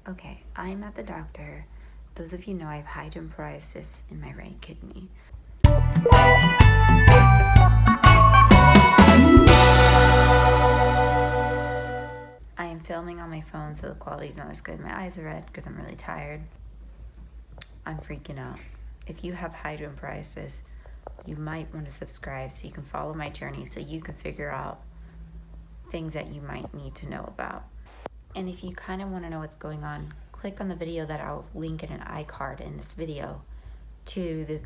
Okay, I'm at the doctor. Those of you know I have hydronephrosis in my right kidney. I am filming on my phone, so the quality's not as good. My eyes are red because I'm really tired. I'm freaking out. If you have hydronephrosis, you might want to subscribe so you can follow my journey, so you can figure out things that you might need to know about. And if you kind of want to know what's going on, click on the video that I'll link in an iCard in this video to the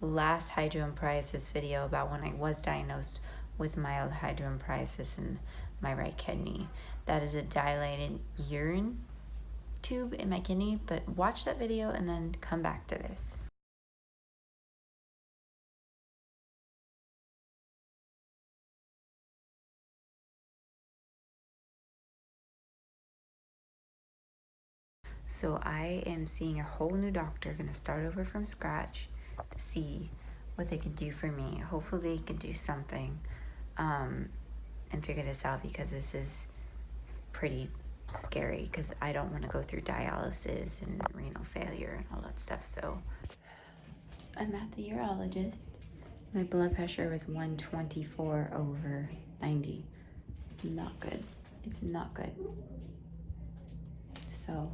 last hydronephrosis video about when I was diagnosed with mild hydronephrosis in my right kidney. That is a dilated urine tube in my kidney, but watch that video and then come back to this. So I am seeing a whole new doctor, gonna start over from scratch to see what they can do for me. Hopefully they can do something and figure this out, because this is pretty scary, because I don't want to go through dialysis and renal failure and all that stuff. So I'm at the urologist. My blood pressure was 124/90. Not good. It's not good. So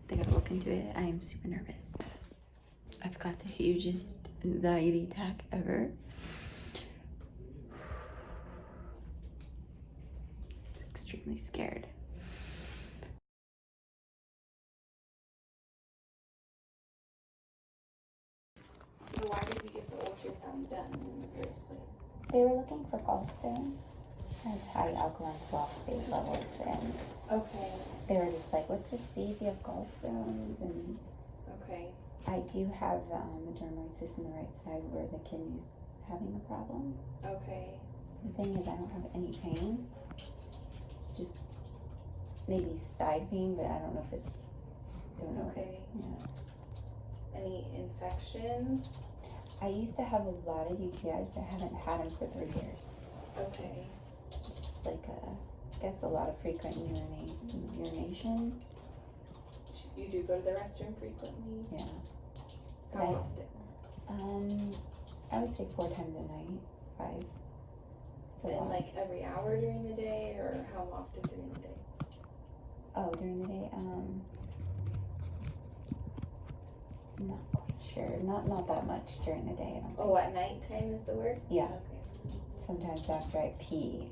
they gotta look into it. I am super nervous. I've got the hugest anxiety attack ever. Extremely scared. So why did you get the ultrasound done in the first place? They were looking for gallstones. I have high alkaline phosphate levels, and Okay. they were just like, let's just see if you have gallstones. And Okay. I do have a dermoid cyst in the right side where the kidney's having a problem. Okay. The thing is, I don't have any pain, just maybe side pain, but I don't know if it's, Okay. Yeah. Any infections? I used to have a lot of UTIs, but I haven't had them for 3 years. Okay. Just like I guess a lot of frequent urination. You do go to the restroom frequently? Yeah. How often? I would say 4 times a night, 5. And like every hour during the day, or how often during the day? Oh, during the day, not quite sure. Not that much during the day, I don't think. Oh, at nighttime is the worst? Yeah. Okay. Sometimes after I pee,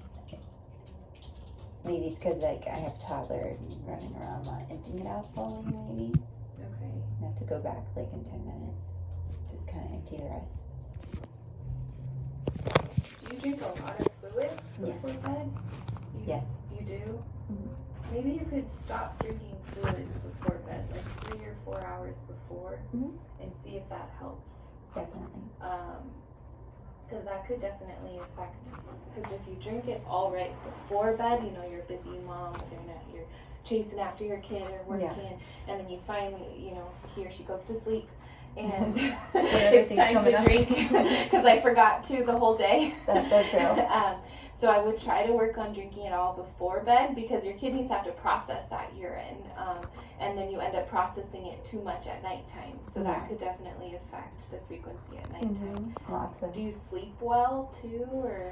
maybe it's because like I have toddler running around, not emptying it out fully, maybe. Okay. I have to go back like in 10 minutes to kind of empty the rest. Do you drink a lot of fluids before bed? Yes. You do? Mm-hmm. Maybe you could stop drinking fluids before bed, like 3 or 4 hours before, and see if that helps. Definitely. Because that could definitely affect, because if you drink it all right before bed, you know, you're a busy mom, you're chasing after your kid or working, and then you finally, you know, he or she goes to sleep, and it's time to drink, because I forgot to the whole day. That's so true. So I would try to work on drinking it all before bed, because your kidneys have to process that urine, and then you end up processing it too much at nighttime. So that could definitely affect the frequency at nighttime. Lots of. Do you sleep well too, or?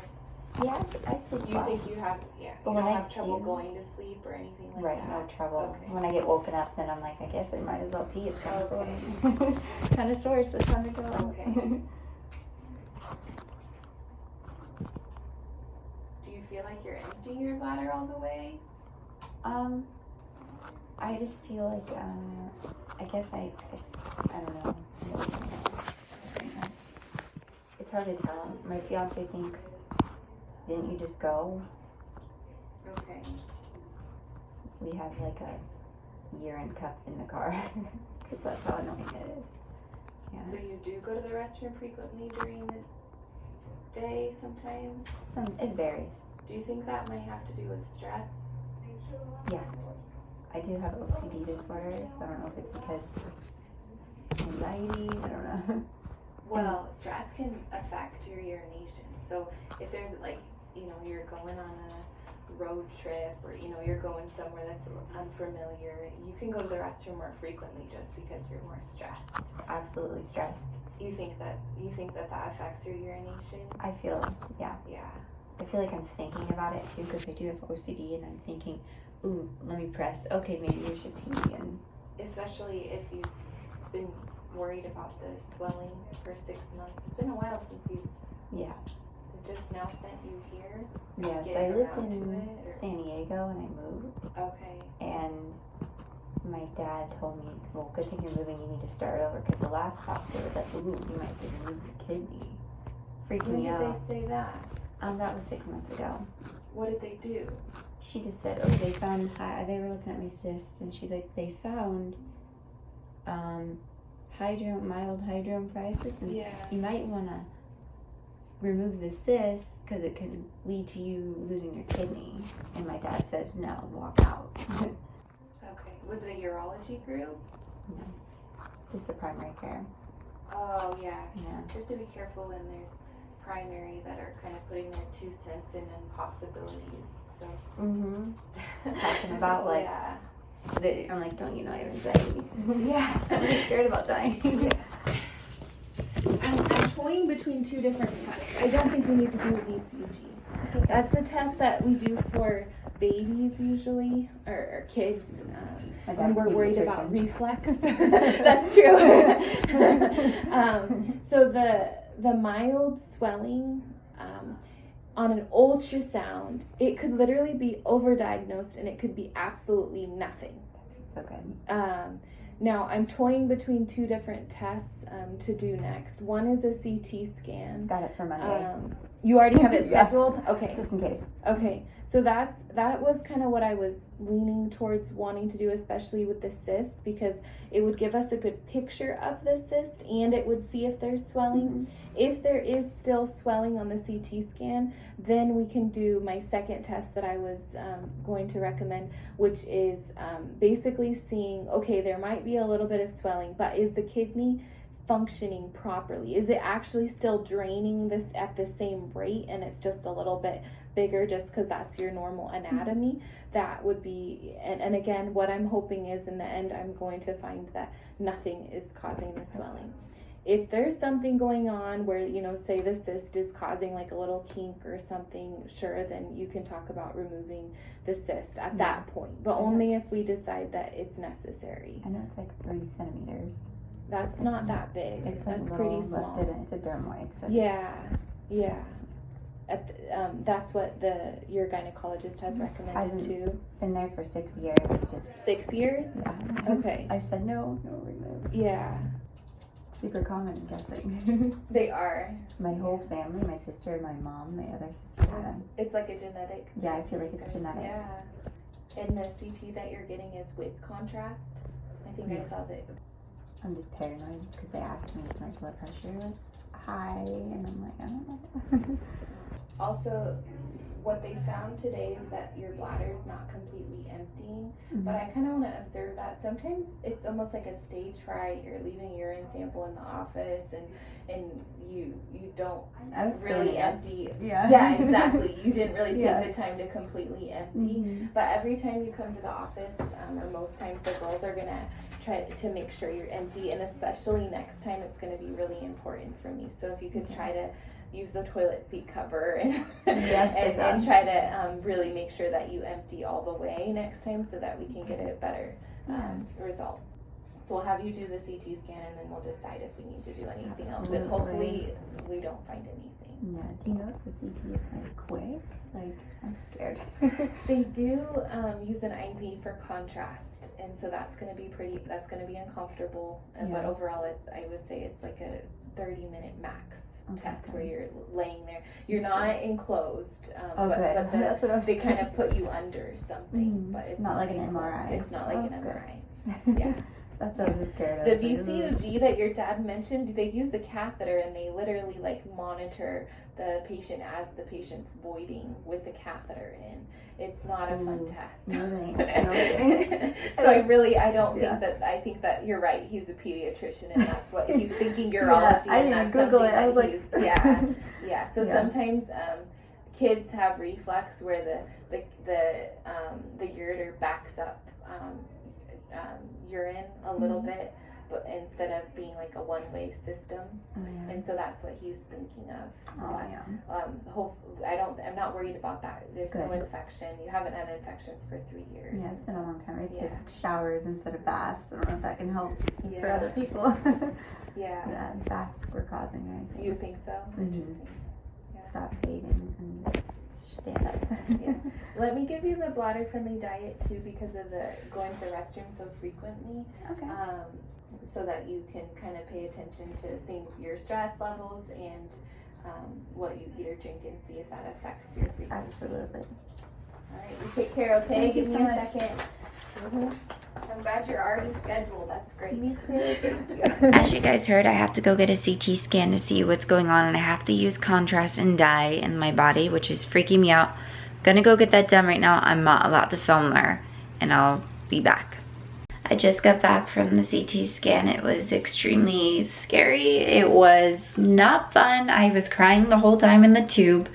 Yeah, I sleep well. Do you think you have, you don't have trouble going to sleep or anything like that? Right, no trouble. Okay. When I get woken up, then I'm like, I guess I might as well pee. It's kind of sore. Kind of sore, so it's time to go. Okay. Do you feel like you're emptying your bladder all the way? I just feel like, I guess I don't know. It's hard to tell. My fiance thinks, didn't you just go? Okay. We have like a urine cup in the car, because that's how annoying it is. Yeah. So you do go to the restroom frequently during the day sometimes? It varies. Do you think that might have to do with stress? Yeah. I do have OCD disorders. I don't know if it's because anxiety, I don't know. Well, stress can affect your urination. So if there's like, you know, you're going on road trip, or you're going somewhere that's unfamiliar, you can go to the restroom more frequently just because you're more stressed. Absolutely stressed. You think that affects your urination? I feel, yeah. Yeah. I feel like I'm thinking about it too, because I do have OCD, and I'm thinking, ooh, let me press. Okay, maybe you should pee. And especially if you've been worried about the swelling for 6 months. It's been a while since you. Yeah. Just now sent you here. Yes, I lived in San Diego and I moved. Okay. And my dad told me, well, good thing you're moving, you need to start over, because the last doctor was like, ooh, you might have to remove your kidney. Freaked me out. When did they say that? That was 6 months ago. What did they do? She just said, oh, they found, they were looking at my cysts, and she's like, they found mild hydronephritis, and you might want to remove the cyst because it could lead to you losing your kidney. And my dad says, no, walk out. Okay. Was it a urology group? No, just the primary care. Oh, yeah. Yeah. You have to be careful when there's primary that are kind of putting their 2 cents in and possibilities. So. Talking about like, I'm like, don't you know I have anxiety? Yeah. I'm really scared about dying. I'm toying between 2 different tests. I don't think we need to do an ECG. That's the test that we do for babies usually, or kids, and we're worried about reflex. That's true. So the mild swelling, on an ultrasound, it could literally be overdiagnosed and it could be absolutely nothing. So good. Now, I'm toying between 2 different tests to do next. One is a CT scan. Got it for Monday. You already have it scheduled? Okay. Just in case. Okay. So that was kind of what I was leaning towards wanting to do, especially with the cyst, because it would give us a good picture of the cyst and it would see if there's swelling. If there is still swelling on the CT scan, then we can do my second test that I was going to recommend, which is basically seeing, okay, there might be a little bit of swelling, but is the kidney functioning properly? Is it actually still draining this at the same rate and it's just a little bit bigger just because that's your normal anatomy? That would be, and again, what I'm hoping is in the end I'm going to find that nothing is causing the swelling. If there's something going on where, say the cyst is causing like a little kink or something, sure, then you can talk about removing the cyst at that point, but only if we decide that it's necessary. I know it's like 3 centimeters. That's not that big. It's that's like pretty small. It's a dermoid. So Yeah. That's what your gynecologist has recommended too. Been there for 6 years. It's just 6 years. Yeah. Okay. I said no, remove. Yeah. Super common, I'm guessing. They are. My whole family, my sister, my mom, my other sister. It's like a genetic. Yeah, I feel like it's genetic. Yeah. And the CT that you're getting is with contrast. I think I saw that. I'm just paranoid because they asked me if my blood pressure was high, and I'm like, I don't know. Also, what they found today is that your bladder is not completely emptying, but I kind of want to observe that. Sometimes it's almost like a stage fright. You're leaving a urine sample in the office, and you don't really empty. Yeah, exactly. You didn't really take the time to completely empty. But every time you come to the office, or most times, the girls are gonna try to make sure you're empty, and especially next time, it's going to be really important for me. So if you could try to use the toilet seat cover and try to really make sure that you empty all the way next time, so that we can get a better result. So we'll have you do the CT scan, and then we'll decide if we need to do anything else, and hopefully we don't find anything. Yeah. Do you know if the CT is like quick? Like, I'm scared. They do use an IV for contrast, and so that's going to be uncomfortable. But overall, I would say it's like a 30-minute max test where you're laying there. You're not enclosed, but they kind of put you under something. But it's not like an MRI. It's not like an MRI. Yeah. That's what I was scared of. The VCUG that your dad mentioned, they use a catheter, and they literally monitor the patient as the patient's voiding with the catheter in. It's not a fun test. No thanks. So I think that you're right. He's a pediatrician, and that's what he's thinking, urology. I didn't Google it. I was like, So sometimes kids have reflux where the ureter backs up urine a little bit, but instead of being like a one-way system. And so that's what he's thinking of. I'm not worried about that. There's no infection. You haven't had infections for 3 years. Yeah, it's been a long time. I took showers instead of baths. I don't know if that can help for other people. Yeah, baths were causing it. You think so? Interesting. Stop fading and stand up. Let me give you the bladder-friendly diet too, because of the going to the restroom so frequently. Okay. So that you can kind of pay attention to your stress levels and what you eat or drink, and see if that affects your frequency. Absolutely. All right, you take care, okay? Give me a second. I'm glad you're already scheduled. That's great. Me too. As you guys heard, I have to go get a CT scan to see what's going on, and I have to use contrast and dye in my body, which is freaking me out. I'm gonna go get that done right now. I'm not allowed to film there, and I'll be back. I just got back from the CT scan. It was extremely scary. It was not fun. I was crying the whole time in the tube.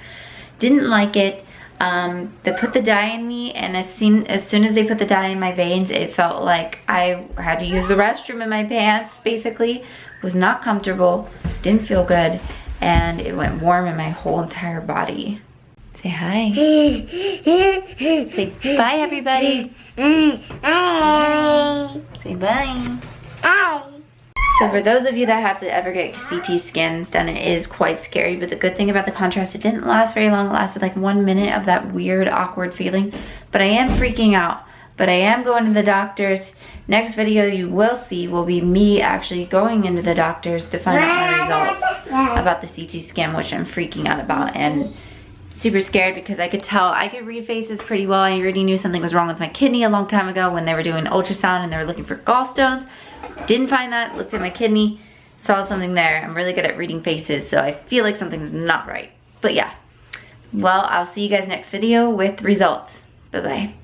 Didn't like it. They put the dye in me, and as soon as they put the dye in my veins, it felt like I had to use the restroom in my pants, basically. Was not comfortable, didn't feel good, and it went warm in my whole entire body. Say hi. Say bye, everybody. Say bye. So for those of you that have to ever get CT scans done, it is quite scary, but the good thing about the contrast, it didn't last very long. It lasted like 1 minute of that weird, awkward feeling, but I am freaking out. But I am going to the doctors. Next video you will see will be me actually going into the doctors to find out my results about the CT scan, which I'm freaking out about, and super scared because I could read faces pretty well. I already knew something was wrong with my kidney a long time ago when they were doing ultrasound and they were looking for gallstones. Didn't find that, looked at my kidney, saw something there. I'm really good at reading faces, so I feel like something's not right. But yeah, well, I'll see you guys next video with results. Bye-bye.